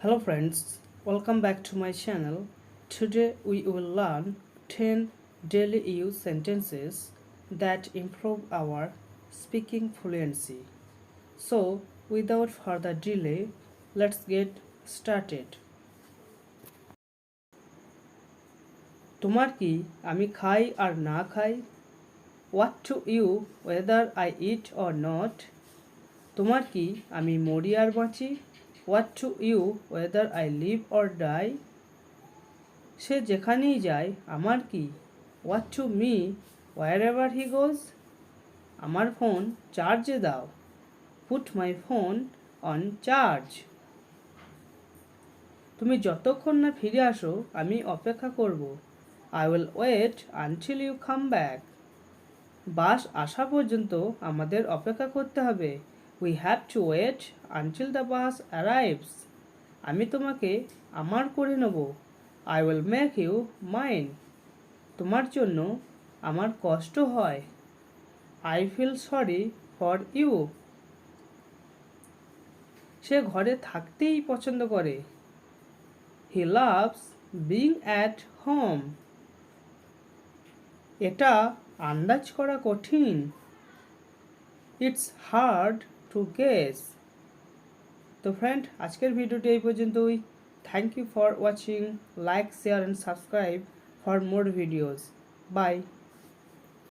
Hello friends, welcome back to my channel. Today we will learn 10 daily use sentences that improve our speaking fluency. So, without further delay, let's get started. তোমার কি আমি খাই আর না খাই? What to you whether I eat or not? তোমার কি আমি মরি আর বাঁচি? What to you whether I live or die? সে যেখানেই যায় আমার কি? What to me wherever he goes? আমার ফোন চার্জে দাও। Put my phone on charge. তুমি যতক্ষণ না ফিরে আসো আমি অপেক্ষা করব। I will wait until you come back. বাস আসা পর্যন্ত আমাদের অপেক্ষা করতে হবে। We have to wait until the bus arrives. আমি তোমাকে আমার করে নেব। I will make you mine. তোমার জন্য আমার কষ্ট হয়। I feel sorry for you. সে ঘরে থাকতেই পছন্দ করে। He loves being at home. এটা আন্দাজ করা কঠিন। It's hard to guess. তো ফ্রেন্ড, আজকের ভিডিওটি এই পর্যন্তই। Thank you for watching. Like, share and subscribe for more videos. By.